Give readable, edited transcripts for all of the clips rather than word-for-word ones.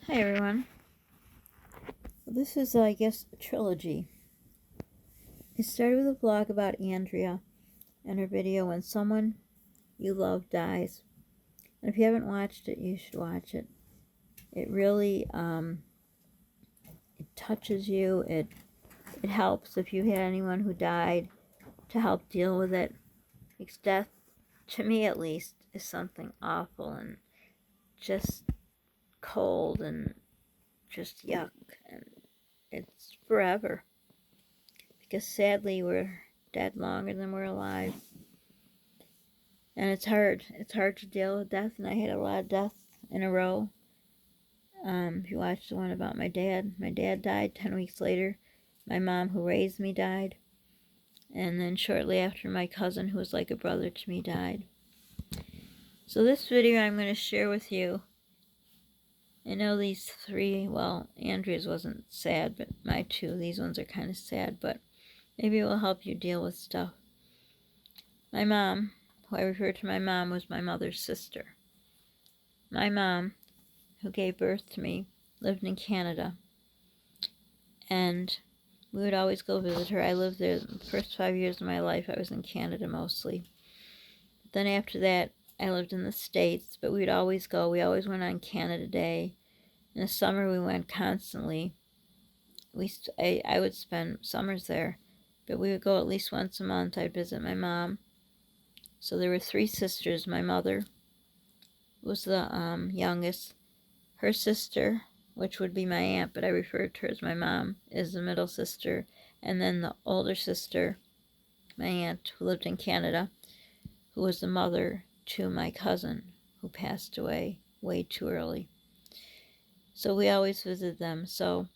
Hi everyone. This is, I guess, a trilogy. It started with a vlog about Andrea and her video when someone you love dies. And if you haven't watched it, you should watch it. It really, it touches you. It helps if you had anyone who died to help deal with it. Because death, to me at least, is something awful and just cold and just yuck. And it's forever. Because sadly, we're dead longer than we're alive. And it's hard. It's hard to deal with death, and I had a lot of deaths in a row. If you watch the one about my dad died 10 weeks later. My mom, who raised me, died. And then shortly after, my cousin, who was like a brother to me, died. So this video I'm going to share with you. I know these three, well, Andrea's wasn't sad, but my two, these ones are kind of sad, but maybe it will help you deal with stuff. My mom, who I refer to my mom, was my mother's sister. My mom, who gave birth to me, lived in Canada. And we would always go visit her. I lived there the first 5 years of my life. I was in Canada mostly. Then after that, I lived in the States, but we'd always go. We always went on Canada Day. In the summer, we went constantly. I would spend summers there, but we would go at least once a month. I'd visit my mom. So there were three sisters. My mother was the youngest. Her sister, which would be my aunt, but I referred to her as my mom, is the middle sister. And then the older sister, my aunt, who lived in Canada, who was the mother to my cousin, who passed away way too early. So we always visited them. So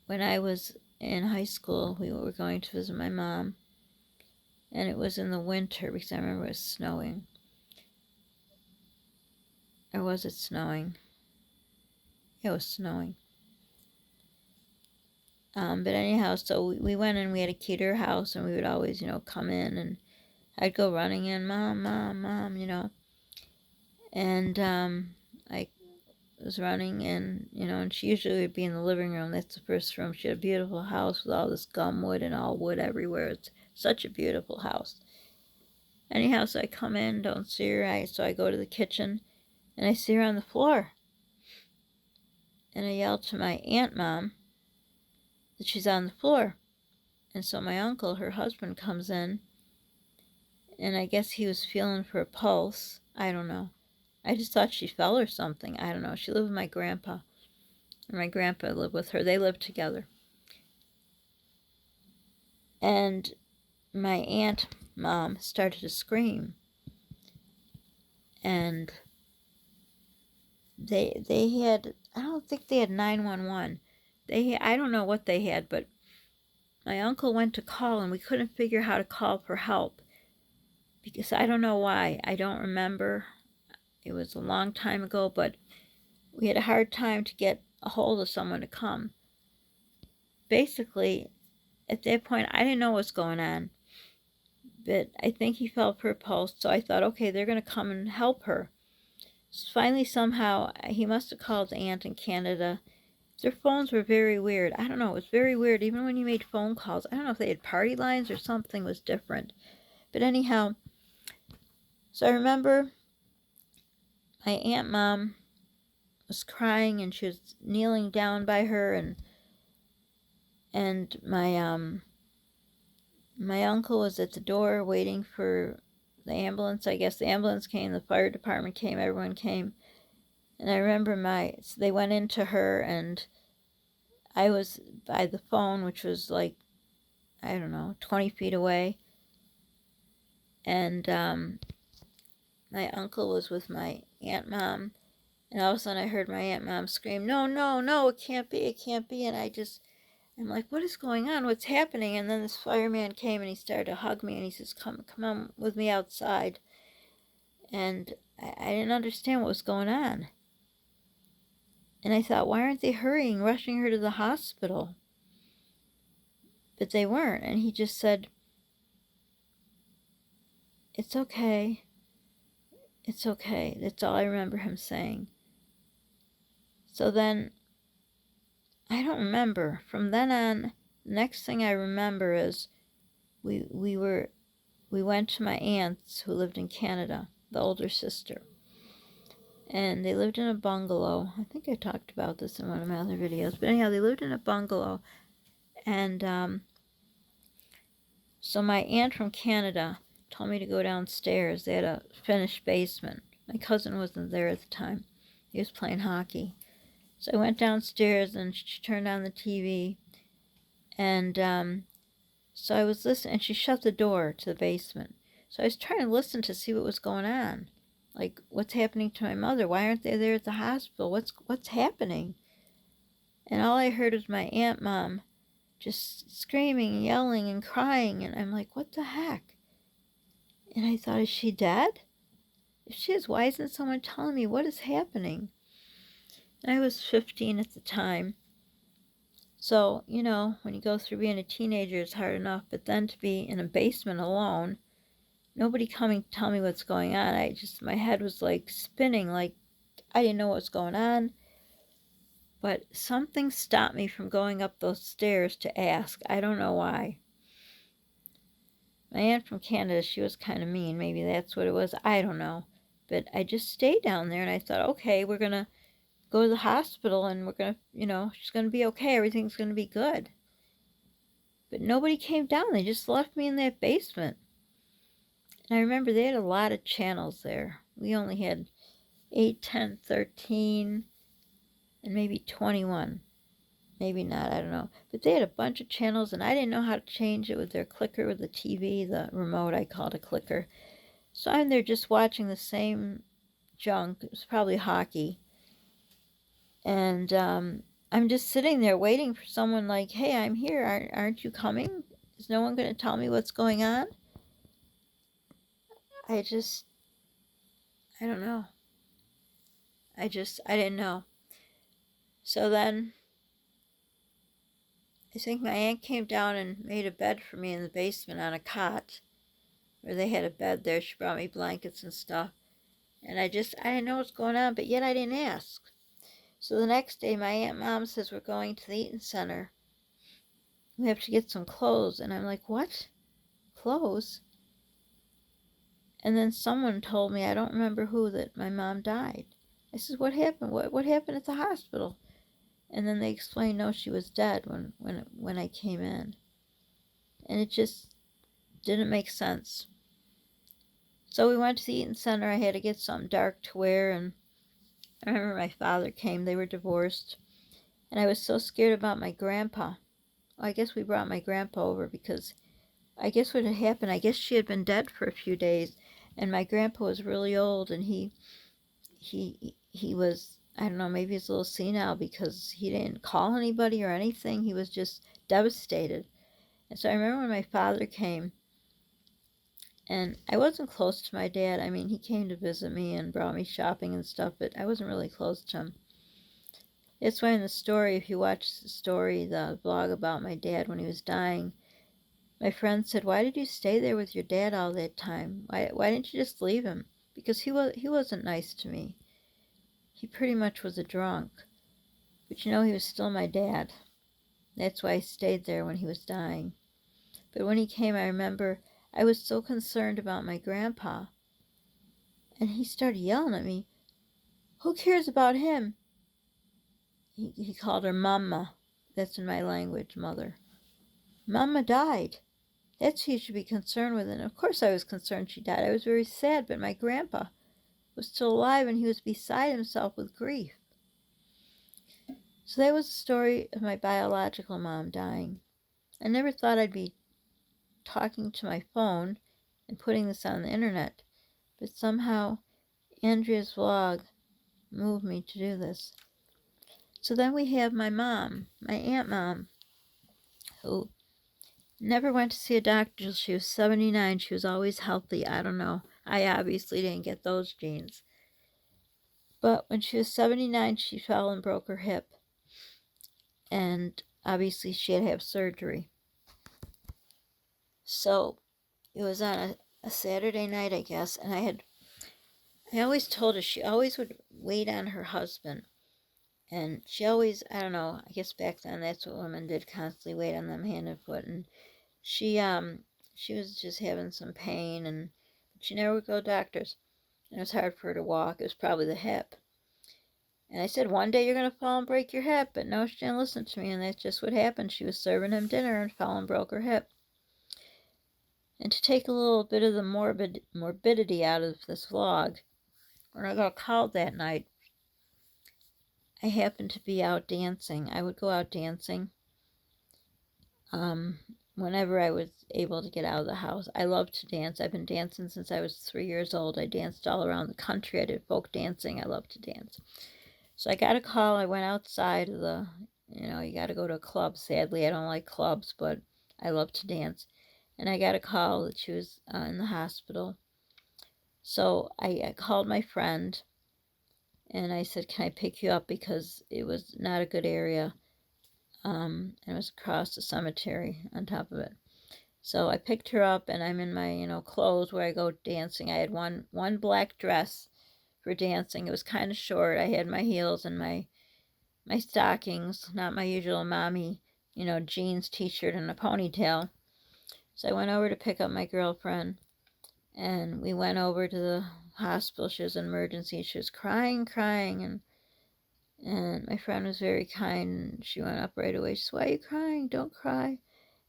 when I was in high school, we were going to visit my mom. And it was in the winter, because I remember it was snowing. Or was it snowing? It was snowing. But anyhow, so we went and we had a key to her house, and we would always, come in, and I'd go running in, Mom, Mom, Mom, And I was running, and she usually would be in the living room. That's the first room. She had a beautiful house with all this gum wood and all wood everywhere. It's such a beautiful house. Anyhow, so I come in, don't see her. So I go to the kitchen, and I see her on the floor. And I yell to my aunt mom that she's on the floor. And so my uncle, her husband, comes in, and I guess he was feeling for a pulse. I don't know. I just thought she fell or something. I don't know. She lived with my grandpa, and my grandpa lived with her. They lived together. And my aunt mom started to scream. And they had, I don't think they had 911. I don't know what they had, but my uncle went to call, and we couldn't figure how to call for help. Because I don't know why. I don't remember. It was a long time ago, but we had a hard time to get a hold of someone to come. Basically, at that point, I didn't know what was going on. But I think he felt her pulse, so I thought, okay, they're going to come and help her. So finally, somehow, he must have called aunt in Canada. Their phones were very weird. I don't know, it was very weird. Even when you made phone calls, I don't know if they had party lines or something was different. But anyhow, so I remember my aunt mom was crying, and she was kneeling down by her, and my uncle was at the door waiting for the ambulance. I guess the ambulance came, the fire department came, everyone came. And I remember so they went into her, and I was by the phone, which was like, I don't know, 20 feet away. And my uncle was with my aunt mom. And all of a sudden I heard my aunt mom scream, no, no, no, it can't be, it can't be. And I'm like, what is going on? What's happening? And then this fireman came, and he started to hug me, and he says, come on with me outside. And I didn't understand what was going on. And I thought, why aren't they hurrying, rushing her to the hospital? But they weren't. And he just said, it's okay. It's okay. That's all I remember him saying. So then, I don't remember. From then on, the next thing I remember is we went to my aunt's who lived in Canada, the older sister. And they lived in a bungalow. I think I talked about this in one of my other videos. But anyhow, they lived in a bungalow. And so my aunt from Canada told me to go downstairs. They had a finished basement. My cousin wasn't there at the time. He was playing hockey. So I went downstairs and she turned on the TV. And so I was listening, and she shut the door to the basement. So I was trying to listen to see what was going on. Like, what's happening to my mother? Why aren't they there at the hospital? What's happening? And all I heard was my aunt mom just screaming and yelling and crying. And I'm like, what the heck? And I thought, is she dead? If she is, why isn't someone telling me what is happening? And I was 15 at the time. So, you know, when you go through being a teenager, it's hard enough. But then to be in a basement alone, nobody coming to tell me what's going on. My head was like spinning, like I didn't know what was going on. But something stopped me from going up those stairs to ask. I don't know why. My aunt from Canada, she was kind of mean. Maybe that's what it was. I don't know. But I just stayed down there and I thought, okay, we're going to go to the hospital and we're going to, you know, she's going to be okay. Everything's going to be good. But nobody came down. They just left me in that basement. And I remember they had a lot of channels there. We only had 8, 10, 13, and maybe 21. Maybe not, I don't know. But they had a bunch of channels, and I didn't know how to change it with their clicker with the TV, the remote I called a clicker. So I'm there just watching the same junk. It was probably hockey. And I'm just sitting there waiting for someone like, hey, I'm here. Aren't you coming? Is no one going to tell me what's going on? I don't know. I didn't know. So then I think my aunt came down and made a bed for me in the basement on a cot where they had a bed there. She brought me blankets and stuff. And I didn't know what's going on, but yet I didn't ask. So the next day, my Aunt Mom says, we're going to the Eaton Center. We have to get some clothes. And I'm like, what? Clothes? And then someone told me, I don't remember who, that my mom died. I said, what happened? What happened at the hospital? And then they explained, no, she was dead when I came in. And it just didn't make sense. So we went to the Eaton Center. I had to get something dark to wear. And I remember my father came. They were divorced. And I was so scared about my grandpa. Well, I guess we brought my grandpa over because I guess what had happened, I guess she had been dead for a few days. And my grandpa was really old. And he was, I don't know, maybe he's a little senile because he didn't call anybody or anything. He was just devastated. And so I remember when my father came, and I wasn't close to my dad. I mean, he came to visit me and brought me shopping and stuff, but I wasn't really close to him. It's why in the story, if you watch the story, the blog about my dad when he was dying, my friend said, why did you stay there with your dad all that time? Why didn't you just leave him? Because he wasn't nice to me. He pretty much was a drunk. But you know, he was still my dad. That's why I stayed there when he was dying. But when he came, I remember I was so concerned about my grandpa. And he started yelling at me, who cares about him? He called her Mama. That's in my language, mother. Mama died. That's who you should be concerned with. And of course I was concerned she died. I was very sad, but my grandpa was still alive and he was beside himself with grief. So that was the story of my biological mom dying. I never thought I'd be talking to my phone and putting this on the internet, but somehow Andrea's vlog moved me to do this. So then we have my mom, my Aunt Mom, who never went to see a doctor till she was 79. She was always healthy. I don't know. I obviously didn't get those genes. But when she was 79, she fell and broke her hip. And obviously she had to have surgery. So it was on a Saturday night, I guess, and I always told her she always would wait on her husband. And she always, I don't know, I guess back then that's what women did, constantly wait on them hand and foot. And she was just having some pain, and she never would go to doctors. And it was hard for her to walk. It was probably the hip. And I said, one day you're going to fall and break your hip. But no, she didn't listen to me, and that's just what happened. She was serving him dinner and fell and broke her hip. And to take a little bit of the morbidity out of this vlog, when I got called that night, I happened to be out dancing. I would go out dancing whenever I was able to get out of the house. I love to dance. I've been dancing since I was 3 years old. I danced all around the country. I did folk dancing. I love to dance. So I got a call. I went outside of the, you got to go to a club. Sadly, I don't like clubs, but I love to dance. And I got a call that she was in the hospital. So I called my friend, and I said, can I pick you up, because it was not a good area. And it was across the cemetery on top of it. So I picked her up, and I'm in my, clothes where I go dancing. I had one black dress for dancing. It was kind of short. I had my heels and my stockings, not my usual mommy, jeans, t-shirt, and a ponytail. So I went over to pick up my girlfriend, and we went over to the hospital. She was in emergency. She was crying, and my friend was very kind. She went up right away. She said, why are you crying? Don't cry.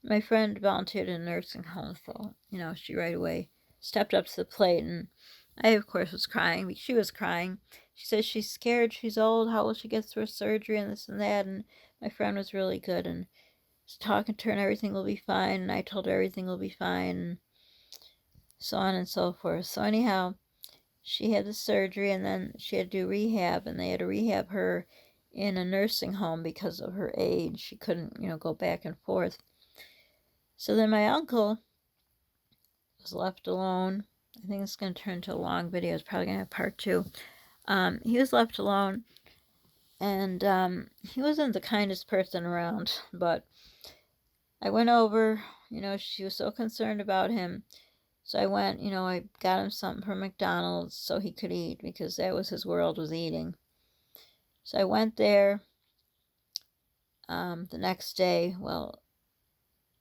My friend volunteered in a nursing home, so, she right away stepped up to the plate, and I, of course, was crying. She was crying. She says she's scared, she's old, how will she get through surgery, and this and that, and my friend was really good, and was talking to her, and everything will be fine, and I told her everything will be fine, and so on and so forth. So anyhow, she had the surgery, and then she had to do rehab, and they had to rehab her in a nursing home because of her age. She couldn't, go back and forth. So then my uncle was left alone. I think it's going to turn into a long video. It's probably going to have part 2. He was left alone, and he wasn't the kindest person around, but I went over. She was so concerned about him. So I went, I got him something from McDonald's so he could eat, because that was his world, was eating. So I went there the next day. Well,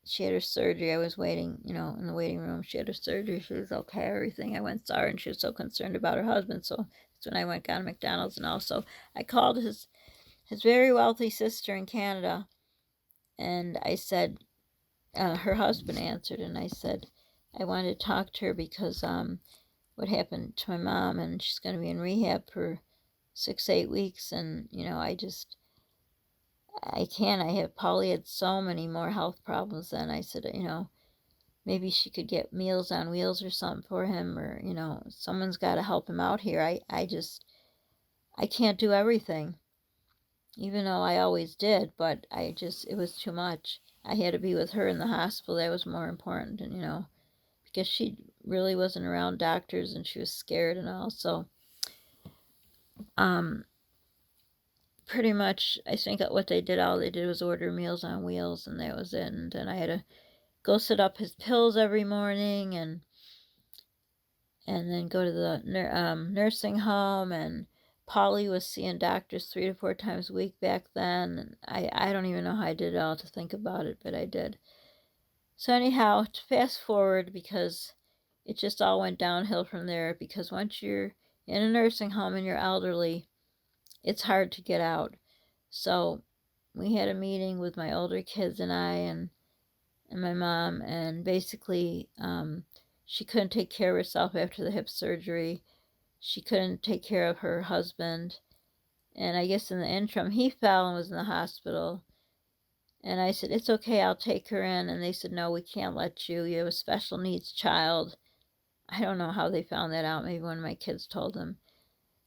she had her surgery. I was waiting, in the waiting room. She had her surgery. She was okay, everything. I went, saw her, and she was so concerned about her husband. So that's when I went, got him McDonald's. And also I called his very wealthy sister in Canada, and I said, her husband answered, and I said, I wanted to talk to her because what happened to my mom, and she's going to be in rehab for 6-8 weeks, and I can't. Polly had so many more health problems then. I said, maybe she could get Meals on Wheels or something for him, or someone's got to help him out here. I can't do everything, even though I always did, but it was too much. I had to be with her in the hospital. That was more important, and because she really wasn't around doctors, and she was scared and all. So pretty much, I think all they did was order Meals on Wheels, and that was it. And then I had to go set up his pills every morning, and then go to the nursing home. And Polly was seeing doctors 3 to 4 times a week back then. And I don't even know how I did it all, to think about it, but I did. So anyhow, to fast forward, because it just all went downhill from there, because once you're in a nursing home and you're elderly, it's hard to get out. So we had a meeting with my older kids and I, and my mom, and basically she couldn't take care of herself after the hip surgery. She couldn't take care of her husband, and I guess in the interim he fell and was in the hospital. And I said, it's okay, I'll take her in. And they said, no, we can't let you. You have a special needs child. I don't know how they found that out. Maybe one of my kids told them.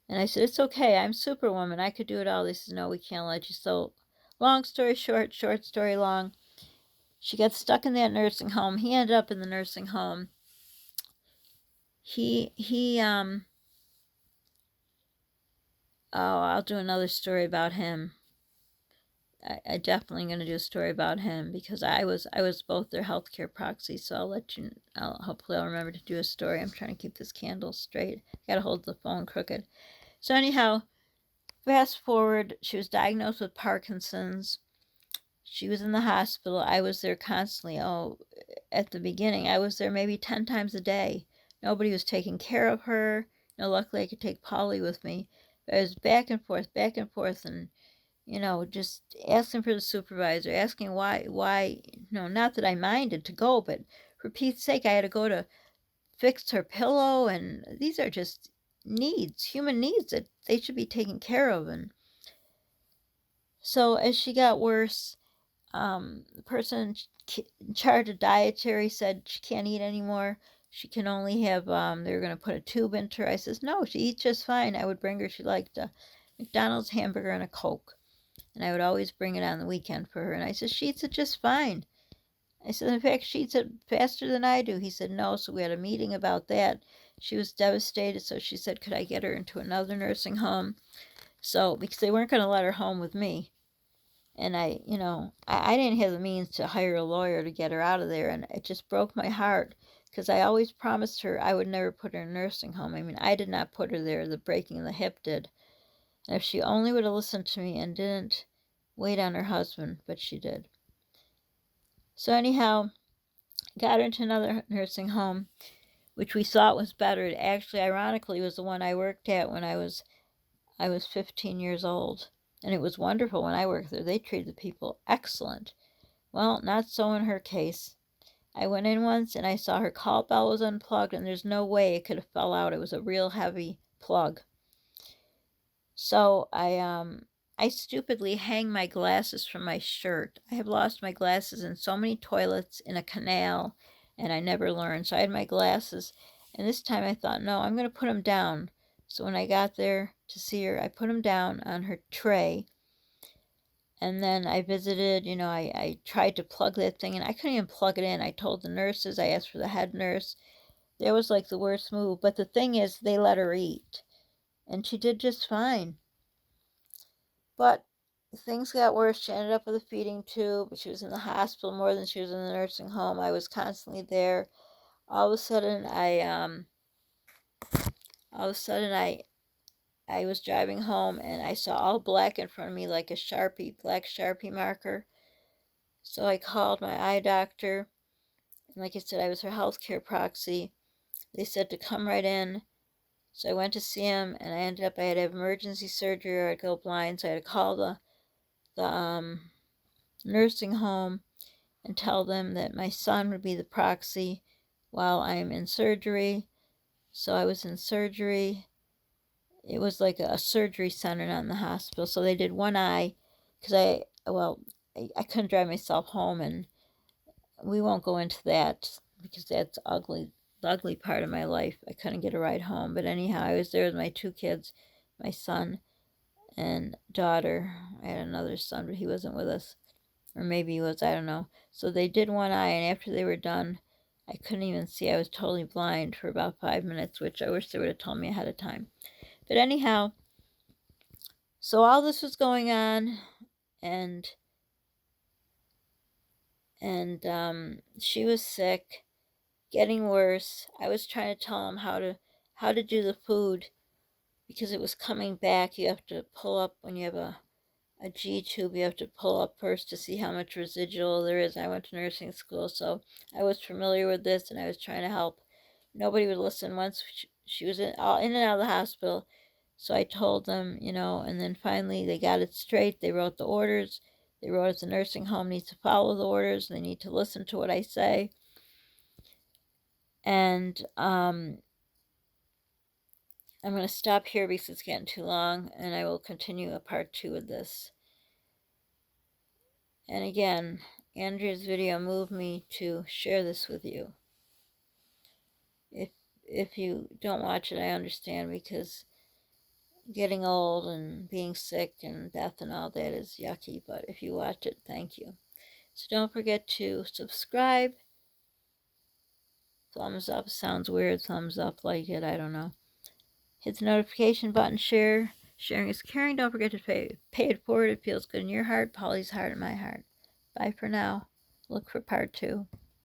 And I said, it's okay, I'm Superwoman, I could do it all. They said, no, we can't let you. So long story short, short story long, she got stuck in that nursing home. He ended up in the nursing home. I'll do another story about him. I definitely going to do a story about him, because I was both their healthcare proxy. So I'll let you. Hopefully I'll remember to do a story. I'm trying to keep this candle straight. I got to hold the phone crooked. So anyhow, Fast forward, she was diagnosed with Parkinson's. She was in the hospital. I was there constantly. Oh, at the beginning, I was there maybe 10 times a day. Nobody was taking care of her. Luckily I could take Polly with me. But I was back and forth, and just asking for the supervisor, asking why, not that I minded to go, but for Pete's sake, I had to go to fix her pillow, and these are just needs, human needs that they should be taken care of. And so as she got worse, the person in charge of dietary said she can't eat anymore. She can only have, they were going to put a tube into her. I says, no, she eats just fine. I would bring her, she liked a McDonald's hamburger and a Coke. And I would always bring it on the weekend for her. And I said, she eats it just fine. I said, in fact, she eats it faster than I do. He said, no. So we had a meeting about that. She was devastated. So she said, could I get her into another nursing home? So, because they weren't going to let her home with me. And I didn't have the means to hire a lawyer to get her out of there. And it just broke my heart, because I always promised her I would never put her in a nursing home. I mean, I did not put her there. The breaking of the hip did. And if she only would have listened to me and didn't wait on her husband, but she did. So anyhow, got her into another nursing home, which we thought was better. It actually, ironically, was the one I worked at when I was 15 years old. And it was wonderful when I worked there. They treated the people excellent. Well, not so in her case. I went in once and I saw her call bell was unplugged, and there's no way it could have fell out. It was a real heavy plug. So I stupidly hang my glasses from my shirt. I have lost my glasses in so many toilets, in a canal, and I never learned. So I had my glasses, and this time I thought, no, I'm going to put them down. So when I got there to see her, I put them down on her tray, and then I visited, I tried to plug that thing, and I couldn't even plug it in. I told the nurses, I asked for the head nurse. That was like the worst move. But the thing is, they let her eat, and she did just fine. But things got worse. She ended up with a feeding tube. She was in the hospital more than she was in the nursing home. I was constantly there. All of a sudden, I was driving home, and I saw all black in front of me, like a black Sharpie marker. So I called my eye doctor, and like I said, I was her healthcare proxy. They said to come right in. So I went to see him, and I had to have emergency surgery or I'd go blind. So I had to call the nursing home and tell them that my son would be the proxy while I'm in surgery. So I was in surgery. It was like a surgery center, not in the hospital. So they did one eye, because I couldn't drive myself home, and we won't go into that because that's ugly, the ugly part of my life. I couldn't get a ride home. But anyhow, I was there with my two kids, my son and daughter. I had another son, but he wasn't with us. Or maybe he was, I don't know. So they did one eye, and after they were done, I couldn't even see. I was totally blind for about 5 minutes, which I wish they would have told me ahead of time. But anyhow, so all this was going on, and she was sick, getting worse. I was trying to tell him how to do the food, because it was coming back. You have to pull up when you have a G tube. You have to pull up first to see how much residual there is. I went to nursing school, so I was familiar with this, and I was trying to help. Nobody would listen. Once she was in and out of the hospital, so I told them, and then finally they got it straight. They wrote the orders. They wrote if the nursing home needs to follow the orders. They need to listen to what I say. And I'm going to stop here because it's getting too long, and I will continue a part 2 of this. And again, Andrea's video moved me to share this with you. If you don't watch it, I understand, because getting old and being sick and death and all that is yucky. But if you watch it, thank you. So don't forget to subscribe. Thumbs up sounds weird. Thumbs up, like it, I don't know. Hit the notification button. Share. Sharing is caring. Don't forget to pay it forward. It feels good in your heart. Polly's heart and my heart. Bye for now. Look for part 2.